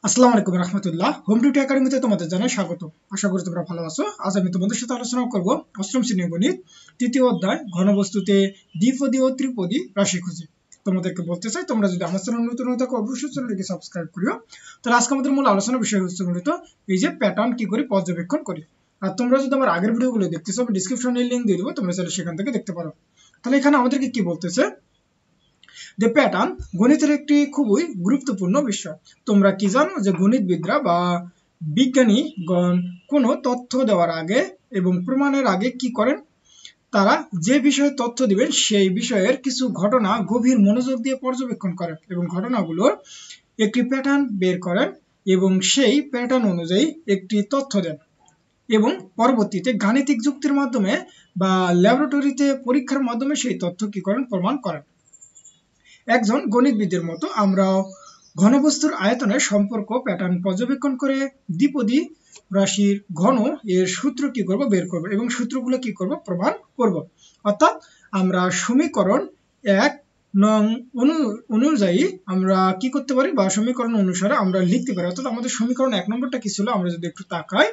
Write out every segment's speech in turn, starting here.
আসসালামু আলাইকুম রহমতুল্লাহ। Home tutor একাডেমিতে তোমাদের জানাই স্বাগত। আশা করি তোমরা ভালো আছো। আজ আমি তোমাদের সাথে আলোচনা করব অষ্টম শ্রেণীর গণিত তৃতীয় অধ্যায় ঘনবস্তুতে দ্বিপদী ও ত্রিপদী রাশি খুঁজি। তোমাদেরকে বলতে চাই, তোমরা যদি আমার চ্যানেল নতুন হয়ে থাকো অবশ্যই চ্যানেলটিকে সাবস্ক্রাইব করিও। তাহলে আজকে আমাদের মূল আলোচনা বিষয় হচ্ছে মূলত এই যে প্যাটার্ন কি করে পর্যবেক্ষণ করি। আর তোমরা যদি আমার আগের ভিডিওগুলো দেখতে চাও, আমি ডিসক্রিপশনে লিংক দিয়ে দেবো, তোমরা চাইলে সেখান থেকে দেখতে পারো। তাহলে এখানে আমাদেরকে কি বলতেছে, যে প্যাটার্ন গণিতের একটি খুবই গুরুত্বপূর্ণ বিষয়। তোমরা কি জানো যে গণিতবিদরা বা বিজ্ঞানীগণ কোনো তথ্য দেওয়ার আগে এবং প্রমাণের আগে কি করেন, তারা যে বিষয়ে তথ্য দিবেন সেই বিষয়ের কিছু ঘটনা গভীর মনোযোগ দিয়ে পর্যবেক্ষণ করেন এবং ঘটনাগুলোর একটি প্যাটার্ন বের করেন এবং সেই প্যাটার্ন অনুযায়ী একটি তথ্য দেন এবং পরবর্তীতে গাণিতিক যুক্তির মাধ্যমে বা ল্যাবরেটরিতে পরীক্ষার মাধ্যমে সেই তথ্য কি করেন, প্রমাণ করেন। একজন গণিতবিদের মতো আমরাও ঘনবস্তুর আয়তনের সম্পর্ক প্যাটার্ন পর্যবেক্ষণ করে দ্বিপদী রাশির ঘন এর সূত্র কি করব, বের করব এবং সূত্রগুলো কি করব, প্রমাণ করব। অর্থাৎ আমরা সমীকরণ 1 নং অনুযায়ী আমরা কি করতে পারি, বা সমীকরণ অনুসারে আমরা লিখতে পারি। অর্থাৎ আমাদের সমীকরণ 1 নম্বরটা কি ছিল, আমরা যদি একটু তাকাই,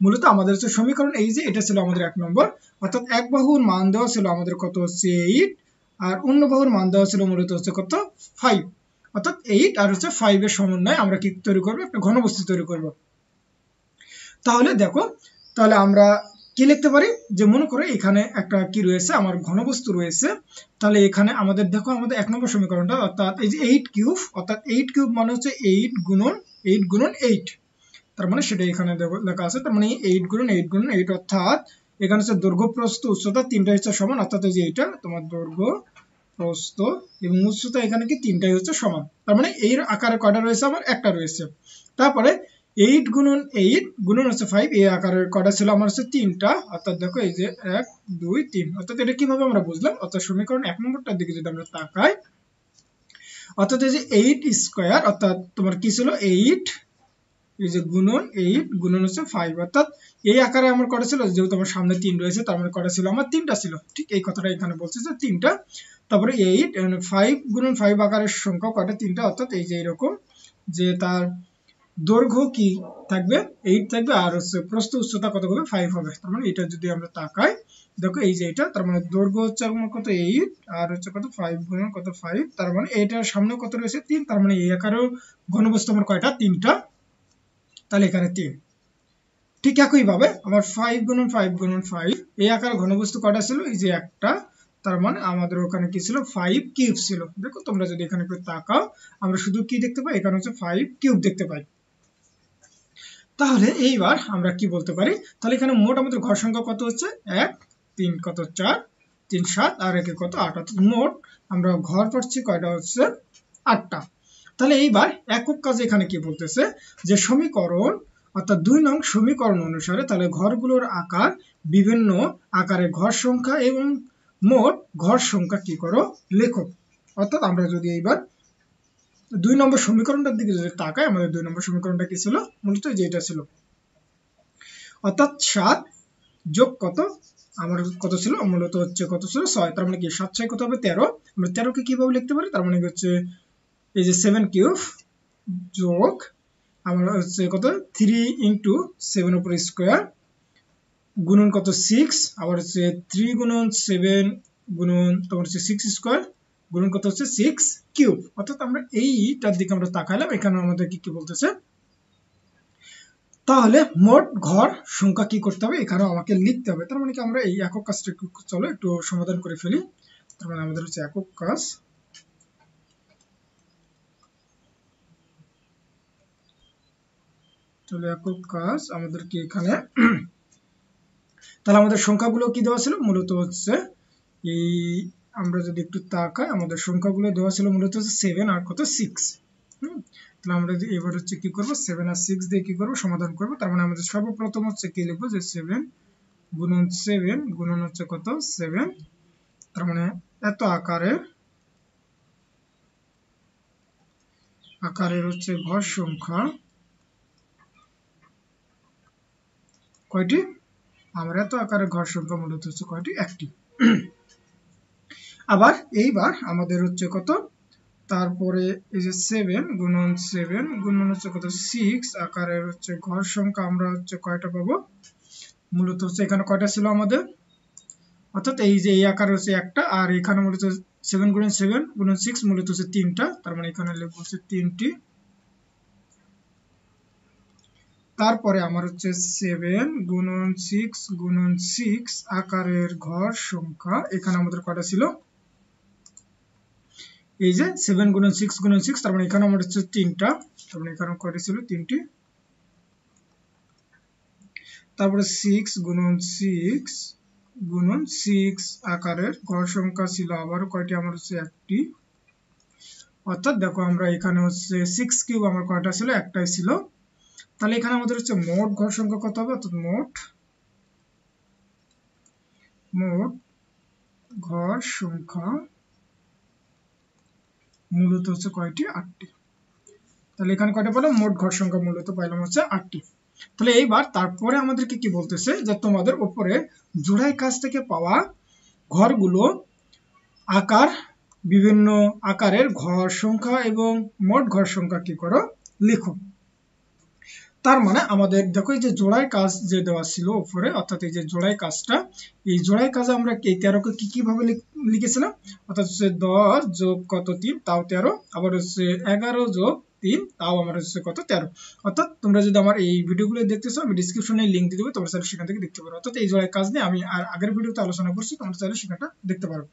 মূলত আমাদের হচ্ছে সমীকরণ এই যে এটা ছিল আমাদের 1 নম্বর। অর্থাৎ এক বাহুর মান দেওয়া ছিল আমাদের কত হচ্ছে 8, আর অন্য বাহুর মান দেওয়া ছিল মূলত হচ্ছে কত 5। অর্থাৎ 8 আর হচ্ছে 5 এর সমন্বয়ে আমরা কি তৈরি করব, একটা ঘনবস্তু তৈরি করব। তাহলে দেখো, তাহলে আমরা কি লিখতে পারি, যে মনে করো এখানে একটা কি রয়েছে, আমার ঘনবস্তু রয়েছে। তাহলে এখানে আমাদের দেখো, আমাদের 1 নম্বর সমীকরণটা অর্থাৎ এই যে 8 কিউব, অর্থাৎ 8 কিউব মানে হচ্ছে 8 গুণন 8, তার মানে সেটা এখানে লেখা আছে। তার মানে 8 গুণন 8 গুণন 8, অর্থাৎ এখানে হচ্ছে দৈর্ঘ্য প্রস্থ উচ্চতা তিনটা হচ্ছে সমান। অর্থাৎ এই যে এটা তোমার দৈর্ঘ্য প্রস্থ এবং উচ্চতা এখানে কি তিনটাই হচ্ছে সমান। তার মানে এর আকারে কয়টা রয়েছে, আমার একটা রয়েছে। তারপরে 8 গুণন 8 গুণন হচ্ছে 5, এই আকারের কয়টা ছিল আমার হচ্ছে তিনটা। অর্থাৎ দেখো এই যে 1 2 3, অর্থাৎ এটা কিভাবে আমরা বুঝলাম, অর্থাৎ সমীকরণ 1 নম্বরটার দিকে যদি আমরা তাকাই, অর্থাৎ এই যে 8 স্কয়ার, অর্থাৎ তোমার কি ছিল 8, এই যে গুণন 8 গুণন হচ্ছে 5, অর্থাৎ এই আকারে আমার কটা ছিল, যেহেতু আমার সামনে 3 রয়েছে তার মানে কটা ছিল, আমার 3টা ছিল। ঠিক এই কথাটা এখানে বলছে যে 3টা। তারপরে 8 5 গুণন 5 আকারের সংখ্যা কটা, 3টা। অর্থাৎ এই যে এরকম, যে তার দৈর্ঘ্য কি থাকবে 8 থাকবে, আর হচ্ছে প্রস্থ উচ্চতা কত হবে, 5 হবে। তার মানে এটা যদি আমরা তাকাই, দেখো এই যে এটা, তার মানে দৈর্ঘ্য হচ্ছে আমার কত 8, আর হচ্ছে কত 5 গুণন কত 5, তার মানে এটার সামনে কত রয়েছে 3, তার মানে এই আকারেও ঘনবস্তু আমার কয়টা, 3টা। তাহলে এখানে 3। ঠিক একই ভাবে আমার 5 গুণন 5 গুণন 5, এই আকারে ঘনবস্তু কয়টা ছিল, এই যে একটা। তার মানে আমাদের ওখানে কি ছিল, 5 কিউব ছিল। দেখো তোমরা যদি এখানে একটু তাকাও, আমরা শুধু কি দেখতে পাই, এখানে হচ্ছে 5 কিউব দেখতে পাই। তাহলে এইবার আমরা কি বলতে পারি, তাহলে এখানে মোট আমাদের ঘর সংখ্যা কত হচ্ছে, 1 3 কত 4 3 7 আর 1 কত 8, অর্থাৎ মোট আমরা ঘর পাচ্ছি কয়টা হচ্ছে 8টা। তাহলে এইবার একক কাজে এখানে কি বলতেছে, যে সমীকরণ অর্থাৎ 2 নং সমীকরণ অনুসারে তাহলে ঘরগুলোর আকার বিভিন্ন আকারে ঘর সংখ্যা এবং মোট ঘর সংখ্যা কি করো, লেখো। অর্থাৎ আমরা যদি এইবার 2 নম্বর সমীকরণটার দিকে যদি তাকাই, আমাদের 2 নম্বর সমীকরণটা কি ছিল, মূলত যে এটা ছিল। অর্থাৎ 7 যোগ কত, আমার কত ছিল, মূলত হচ্ছে কত ছিল 6, তার মানে কি 7 6 কত হবে 13। আমরা 13 কে কিভাবে লিখতে পারি, তার মানে হচ্ছে এই যে 7 কিউব যোগ আমরা হচ্ছে কত 3 ইন্টু 7 উপর স্কোয়ার গুণন কত 6, আবার হচ্ছে 3 গুণন 7 গুণন তোমার হচ্ছে 6 স্কোয়ার গুণন কত হচ্ছে 6 কিউব। অর্থাৎ আমরা এইটার দিকে আমরা তাকাইলাম, এখানে আমাদের কি বলতেছে, তাহলে মোট ঘর সংখ্যা কি করতে হবে, এখানে আমাকে লিখতে হবে। তার মানে কি আমরা এই একক কাজটা চলো একটু সমাধান করে ফেলি। তার মানে আমাদের হচ্ছে একক কাজ, চলো একক কাজ আমাদের কি এখানে তাহলে আমাদের সংখ্যাগুলো কি দেওয়া ছিল, মূলত হচ্ছে এই আমরা যদি একটু তাকাই, আমাদের সংখ্যাগুলো দেওয়া ছিল মূলত হচ্ছে 7 আর কত 6। তাহলে আমরা এবার হচ্ছে কি করব, 7 আর 6 দিয়ে কি করব, সমাধান করব। তার মানে আমাদের সর্বপ্রথম হচ্ছে কি লিখবো, যে 7 গুণন 7 গুণন হচ্ছে কত 7, তার মানে এত আকারের হচ্ছে ঘর সংখ্যা কয়টি, আমরা এত আকারের ঘর সংখ্যা মূলত হচ্ছে কয়টি, একটি। আবার এইবার আমাদের হচ্ছে কত তারপরে এই যে 7 গুণন 7 গুণন হচ্ছে কত 6 আকারের হচ্ছে ঘর সংখ্যা আমরা হচ্ছে কয়টা পাবো, মূলত হচ্ছে এখানে কয়টা ছিল আমাদের, অর্থাৎ এই যে এই আকার হচ্ছে একটা, আর এখানে মূলত 7 গুণন 7 গুণন 6 মূলত হচ্ছে 3টা, তার মানে এখানে লিখবো হচ্ছে 3টি। তারপরে আমার হচ্ছে 7 গুণন 6 গুণন 6 আকারের ঘর সংখ্যা, এখানে আমাদের কয়টা ছিল, এই যে 7 গুণন 6 গুণন 6, তার মানে এখানে আমাদের হচ্ছে 3টা, তার মানে এখানে কয়টা ছিল 3টি। তারপরে 6 গুণন 6 গুণন 6 আকারের ঘর সংখ্যা ছিল আবার কয়টি, আমার হচ্ছে একটি, অর্থাৎ দেখো আমরা এখানে হচ্ছে 6 কিউব আমার কয়টা ছিল, একটাই ছিল। তাহলে এখানে আমাদের হচ্ছে মোট ঘর সংখ্যা কত হবে, অর্থাৎ মোট ঘর সংখ্যা মূলত হচ্ছে কয়টি, 8টি। তাহলে এখানে কয়টা পেলাম, মোট ঘর সংখ্যা মূলত পাইলাম হচ্ছে 8টি। তাহলে এইবার তারপরে আমাদেরকে কি বলতেছে, যে তোমাদের উপরে জোড়াই কাজ থেকে পাওয়া ঘরগুলো আকার, বিভিন্ন আকারের ঘর সংখ্যা এবং মোট ঘর সংখ্যা কি করো, লিখো। তার মানে আমাদের দেখো এই যে জোড়াই কাজ যে দেওয়া ছিল উপরে, অর্থাৎ এই যে জোড়াই কাজটা, এই জোড়াই কাজে আমরা এই 13কে কি ভাবে লিখেছিলাম, অর্থাৎ হচ্ছে 10 যোগ কত 3 তাও 13, আবার হচ্ছে 11 যোগ 3 তাও আমার হচ্ছে কত 13। অর্থাৎ তোমরা যদি আমার এই ভিডিওগুলো দেখতে চাও, আমি ডেসক্রিপশনে লিংক দিয়ে দেবো, তোমরা চাইলে সেখান থেকে দেখতে পারো। অর্থাৎ এই জোড়াই কাজ নিয়ে আমি আর আগের ভিডিওতে আলোচনা করছি, তোমরা চাইলে সেখানটা দেখতে পারো।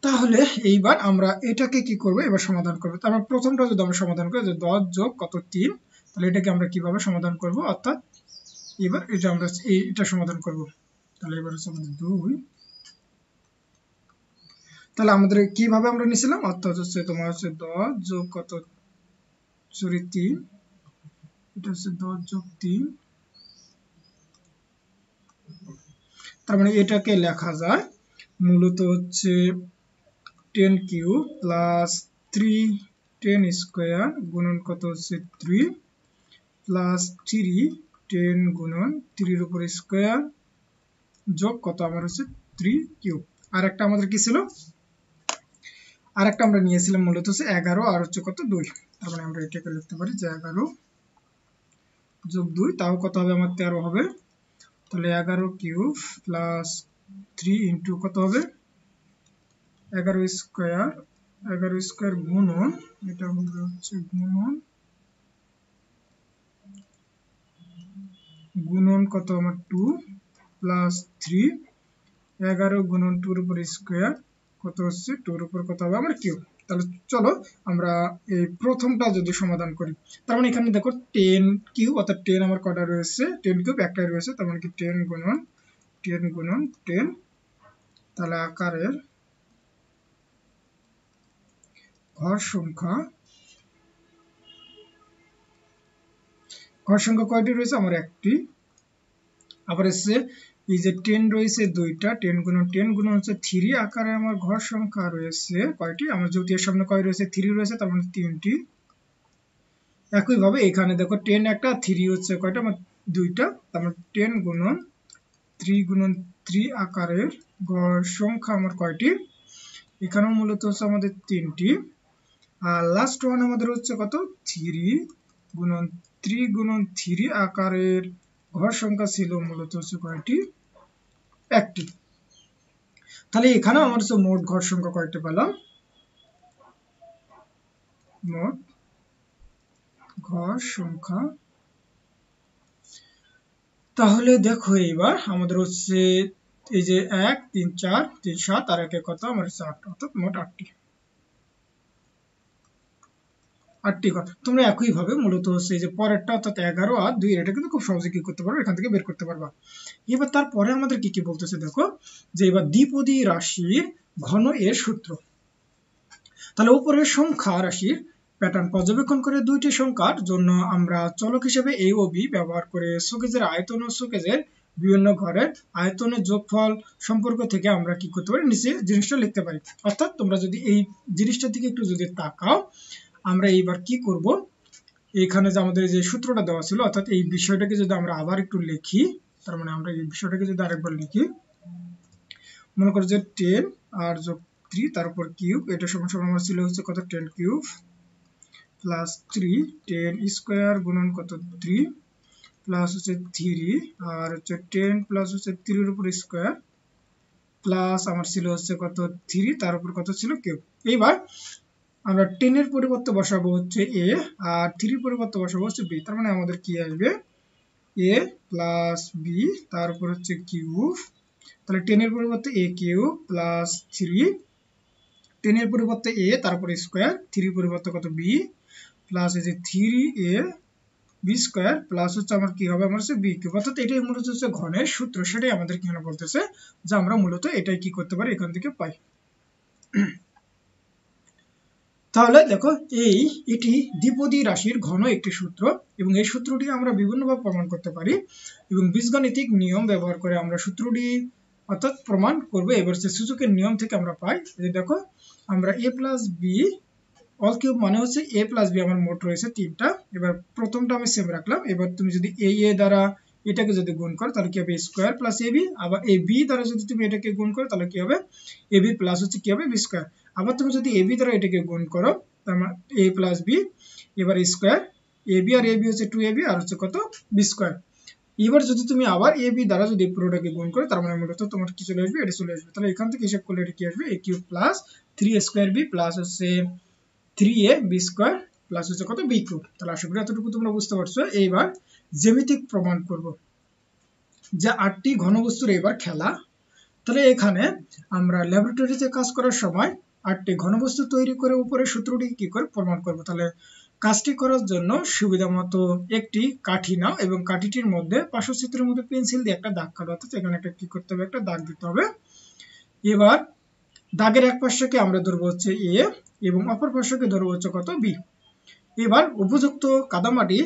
তাহলে এইবার আমরা এটাকে কি করব, এবার সমাধান করব। তারপর প্রথমটা যদি আমরা সমাধান করি, যে 10 যোগ কত 3, তাহলে এটাকে আমরা কিভাবে সমাধান করব, অর্থাৎ এবার এটা আমরা এটা সমাধান করব। তাহলে এবার হচ্ছে আমাদের 2, তাহলে আমাদের কিভাবে আমরা নিছিলাম, অর্থাৎ হচ্ছে তোমার হচ্ছে 10 যোগ কত 3, এটা হচ্ছে 10 যোগ 3, তার মানে এটাকে লেখা যায় মূলত হচ্ছে 10 কিউব প্লাস 3 10 স্কয়ার গুণন কত হচ্ছে 3 প্লাস 3 10 গুণন 3 এর উপর স্কয়ার যোগ কত আমার হচ্ছে 3 কিউব। আর একটা আমাদের কি ছিল, আর একটা আমরা নিয়েছিলাম মূলত হচ্ছে 11 আর হচ্ছে কত 2, তার মানে আমরা এটাকে লিখতে পারি যে 11 যোগ 2 তাও কত হবে, আমার 13 হবে। তাহলে 11 কিউব প্লাস 3 ইন্টু কত হবে 11 স্কয়ার, 11 স্কয়ার গুণন, এটা হবে হচ্ছে গুণন কত আমার 2 প্লাস 3, 11 গুণন 2 এর উপর স্কয়ার কত হচ্ছে 2 এর উপর কত হবে আমার কিউব। তাহলে চলো আমরা এই প্রথমটা যদি সমাধান করি, তার মানে এখানে দেখো 10 কিউব, অর্থাৎ 10 আমার কটা রয়েছে, 10 কিউব একটাই রয়েছে, তার মানে কি 10 গুণন 10, তাহলে আকারের ঘর সংখ্যা কয়টি রয়েছে, আমার একটি। আবার এসে এই যে 10 রয়েছে দুইটা, 10 গুণন হচ্ছে 3 আকারে আমার ঘর সংখ্যা রয়েছে কয়টি, আমার যদি এর সামনে কয় রয়েছে 3 রয়েছে, তার মানে 3টি। একই ভাবে এখানে দেখো 10 একটা, 3 হচ্ছে কয়টা, আমার দুইটা, তার মানে 10 গুণন 3 আকারের ঘর সংখ্যা আমার কয়টি, এখানেও মূলত হচ্ছে আমাদের 3টি। আর লাস্ট ওয়ান আমাদের হচ্ছে কত 3 গুণন 3 আকারের ঘর সংখ্যা ছিল মূলত হচ্ছে কয়টি, একটি। তাহলে এখানে আমার হচ্ছে মোট ঘর সংখ্যা কয়টি পেলাম, মোট ঘর সংখ্যা। তাহলে দেখো এইবার আমাদের হচ্ছে এই যে 1 3 4 3 7 আর 1 কত আমার হচ্ছে 8, অর্থাৎ মোট 8টি কথা। তোমরা একই ভাবে মূলত হচ্ছে এই যে পরেরটা, অর্থাৎ 11 আর 2, এটা কিন্তু খুব সহজে কি করতে পারবে, এখান থেকে বের করতে পারবা। এবার তারপরে আমাদের কি বলতেছে দেখো, যে এবার দ্বিপদী রাশির ঘন এর সূত্র। তাহলে উপরের সংখ্যা রাশির প্যাটার্ন পর্যবেক্ষণ করে দুইটি সংখ্যার জন্য আমরা চলক হিসেবে a ও b ব্যবহার করে শোকেজের আয়তন ও শোকেজের বিভিন্ন ঘরের আয়তনের যোগফল সম্পর্ক থেকে আমরা কি করতে পারি, নিচে জিনিসটা লিখতে পারি। অর্থাৎ তোমরা যদি এই জিনিসটার দিকে একটু যদি তাকাও, আমরা এইবার কি করব, এখানে যে আমাদের যে সূত্রটা দেওয়া ছিল, অর্থাৎ এই বিষয়টাকে যদি আমরা আবার একটু লিখি, তার মানে আমরা এই বিষয়টাকে যদি আরেকবার লিখি, মনে করো যে 10 আর যোগ 3 তারপর কিউব, এটা সমান সমান আমার ছিল হচ্ছে কত 10 কিউব প্লাস 3 10 স্কয়ার গুণন কত 3 প্লাস হচ্ছে 3 আর হচ্ছে 10 প্লাস হচ্ছে 3 এর উপর স্কয়ার প্লাস আমার ছিল হচ্ছে কত 3 তার উপর কত ছিল কিউব। এইবার আমরা 10 এর পরিবর্তে বসাবো হচ্ছে a আর 3 এর পরিবর্তে বসাবো হচ্ছে b, তার মানে আমাদের কি আসবে a প্লাস b তার উপর হচ্ছে কিউব, তাহলে 10 এর পরিবর্তে a কিউব প্লাস 3 10 এর পরিবর্তে a তারপর স্কয়ার 3 এর পরিবর্তে কত b প্লাস এই যে 3a b স্কয়ার প্লাস হচ্ছে আমার কি হবে আমার হচ্ছে b কিউব। অর্থাৎ এটাই মূলত হচ্ছে ঘনের সূত্র, সেটাই আমাদের কি বলতেছে যে আমরা মূলত এটাই কি করতে পারি এখান থেকে পাই। তাহলে দেখো এটি দ্বিপদী রাশির ঘন একটি সূত্র এবং এই সূত্রটি আমরা বিভিন্নভাবে প্রমাণ করতে পারি এবং বীজগাণিতিক নিয়ম ব্যবহার করে আমরা সূত্রটি অর্থাৎ প্রমাণ করব। এবার সূচকের নিয়ম থেকে আমরা পাই যে দেখো আমরা a plus B all cube মানে হচ্ছে a প্লাস বি আমার মোট রয়েছে তিনটা। এবার প্রথমটা আমি সেম রাখলাম। এবার তুমি যদি a দ্বারা এটাকে যদি গুণ করো তাহলে কি হবে স্কয়ার প্লাস ab, আবার a b দ্বারা যদি তুমি এটাকে গুণ করো তাহলে কি হবে ab প্লাস হচ্ছে কি হবে b স্কয়ার। আবার তুমি যদি ab দ্বারা এটাকে গুণ করো তার মানে a প্লাস b এবার স্কয়ার ab আর ab হচ্ছে 2ab আর হচ্ছে কত b স্কয়ার। এবার যদি তুমি আবার ab দ্বারা যদি পুরোটাকে গুণ করো তার মানে মূলত তোমার কি চলে আসবে এটা চলে আসবে। তাহলে এখান থেকে হিসাব করলে এটা কি আসবে a cube plus 3a square b plus হচ্ছে 3a b স্কয়ার প্লাস হচ্ছে কত b কিউব। তাহলে আশা করি এতটুকু তোমরা বুঝতে পারছো। এইবার জ্যামিতিক প্রমাণ করব যে 8টি ঘনবস্তুর এবার খেলা। তাহলে এখানে আমরা ল্যাবরেটরিতে কাজ করার সময় 8টি ঘনবস্তু তৈরি করে উপরে সূত্রটি কি করে প্রমাণ করব। তাহলে কাজটি করার জন্য সুবিধামতো একটি কাঠি নাও এবং কাঠিটির মধ্যে পার্শ্বচিত্রের মধ্যে পেন্সিল দিয়ে একটা দাগ কাটো। অর্থাৎ এখানে একটা কি করতে হবে একটা দাগ দিতে হবে। এবার দাগের এক পাশকে আমরা ধরবো হচ্ছে a এবং অপর পাশকে ধরবো হচ্ছে কত b। এবার উপযুক্ত কাদামাটি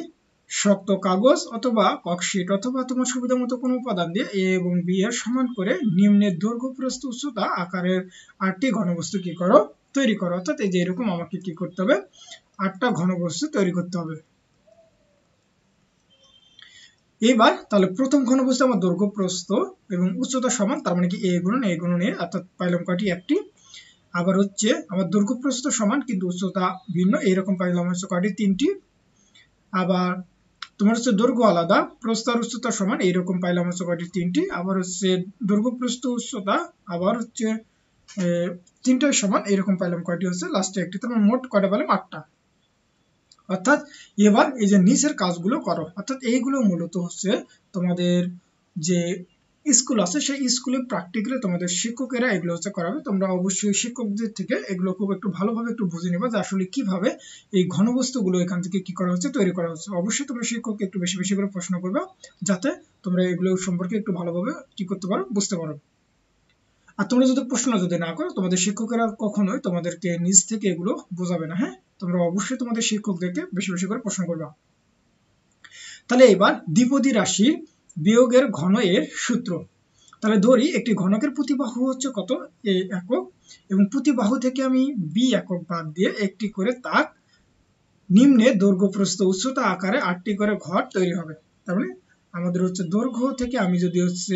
শক্ত কাগজ অথবা ককশিট অথবা তোমার সুবিধা মতো কোনো উপাদান দিয়ে a এবং b এর সমান করে নিম্নের দৈর্ঘ্য প্রস্থ উচ্চতা আকারের 8টি ঘনবস্তু কি করো তৈরি করো। অর্থাৎ এই যে এরকম আমাকে কি করতে হবে 8টা ঘনবস্তু তৈরি করতে হবে। এবার তাহলে প্রথম ঘনবস্তু আমার দৈর্ঘ্য প্রস্থ এবং উচ্চতা সমান, তার মানে কি a গুণন a অর্থাৎ পাইলাম কয়টি একটি। আবার হচ্ছে আমার দৈর্ঘ্য প্রস্থ সমান কিন্তু উচ্চতা ভিন্ন, এইরকম পাইলাম হচ্ছে কয়টি তিনটি। আবার তোমার হচ্ছে দৈর্ঘ্য আলাদা প্রস্থ আর উচ্চতা সমান, এইরকম পাইলাম হচ্ছে কয়টি তিনটি। আবার হচ্ছে দৈর্ঘ্য প্রস্থ উচ্চতা আবার হচ্ছে তিনটাই সমান, এইরকম পাইলাম কয়টি হচ্ছে লাস্টে একটি। তার মোট কয়টা পেলাম 8টা। অর্থাৎ এবার এই যে নিচের কাজগুলো করো। অর্থাৎ এইগুলো মূলত হচ্ছে তোমাদের যে স্কুল আছে সেই স্কুলে প্র্যাকটিক্যালি তোমাদের শিক্ষকেরা এগুলো হচ্ছে করাবে। তোমরা অবশ্যই শিক্ষকদের থেকে এগুলো খুব একটু ভালোভাবে একটু বুঝে নেবে যে আসলে কিভাবে এই ঘনবস্তুগুলো এখান থেকে কি করা হচ্ছে তৈরি করা হচ্ছে। অবশ্যই তোমরা শিক্ষককে একটু বেশি বেশি করে প্রশ্ন করবে যাতে তোমরা এগুলো সম্পর্কে একটু ভালোভাবে কি করতে পারো বুঝতে পারো। আর তোমরা যদি প্রশ্ন যদি না করো তোমাদের শিক্ষকেরা কখনোই তোমাদেরকে নিজ থেকে এগুলো বোঝাবে না। হ্যাঁ, তোমরা অবশ্যই তোমাদের শিক্ষকদেরকে বেশি বেশি করে প্রশ্ন করবে। তাহলে এবার দ্বিপদী রাশির বিয়োগের ঘন এর সূত্র। তাহলে ধরি একটি ঘনকের প্রতিবাহু হচ্ছে কত a একক এবং প্রতিবাহু থেকে আমি b একক বাদ দিয়ে একটি করে তাক নিম্নে দৈর্ঘ্য প্রস্থ উচ্চতা আকারে 8টি করে ঘর তৈরি হবে। তার মানে আমাদের হচ্ছে দৈর্ঘ্য থেকে আমি যদি হচ্ছে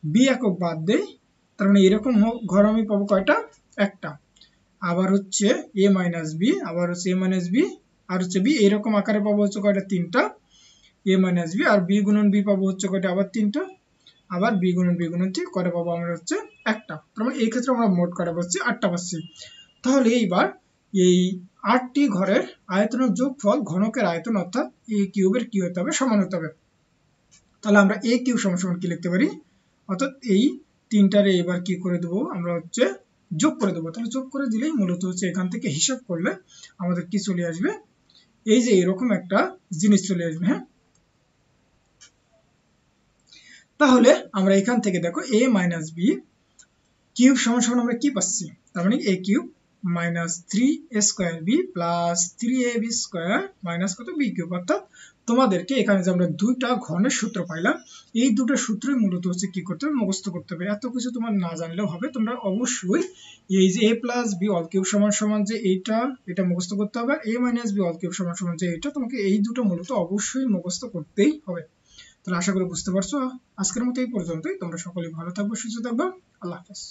b একক বাদ দেই তার মানে এরকম ঘর আমি পাবো কয়টা একটা। আবার হচ্ছে a মাইনাস b আবার হচ্ছে a মাইনাস b আর হচ্ছে b এরকম আকারে পাবো হচ্ছে কয়টা তিনটা a মাইনাস b আর b গুণন b পাবো হচ্ছে কয়টা আবার তিনটা। আবার b গুণন t করে পাবো আমরা হচ্ছে একটা। তার মানে এই ক্ষেত্রে আমরা মোট কয়টা পাচ্ছি 8টা পাচ্ছি। তাহলে এইবার এই 8টি ঘরের আয়তনের যোগফল ঘনকের আয়তন অর্থাৎ a কিউবের কি হতে হবে সমান হতে হবে। তাহলে আমরা a কিউব সমান সমান কি লিখতে পারি অর্থাৎ এই তিনটারে এবার কি করে দেবো আমরা হচ্ছে যোগ করে দেবো। তাহলে যোগ করে দিলেই মূলত হচ্ছে এখান থেকে হিসাব করলে আমাদের কি চলে আসবে এই যে এরকম একটা জিনিস চলে আসবে। হ্যাঁ, তাহলে আমরা এখান থেকে দেখো a মাইনাস b কিউব সমান সমান আমরা কি পাচ্ছি তার মানে a cube minus 3a square b plus 3ab square minus কত b কিউব। অর্থাৎ তোমাদেরকে এখানে যে আমরা দুইটা ঘনের সূত্র পাইলাম এই দুটো সূত্রই মূলত হচ্ছে কি করতে হবে মুখস্থ করতে হবে। এত কিছু তোমার না জানলেও হবে, তোমরা অবশ্যই এই যে a plus b all cube সমান সমান যে এটা মুখস্থ করতে হবে, a minus b all cube সমান সমান যে এটা, তোমাকে এই দুটো মূলত অবশ্যই মুখস্থ করতেই হবে। তাহলে আশা করি বুঝতে পারছো। আজকের মতো এই পর্যন্তই। তোমরা সকলেই ভালো থাকবে সুস্থ থাকবে। আল্লাহ হাফেজ।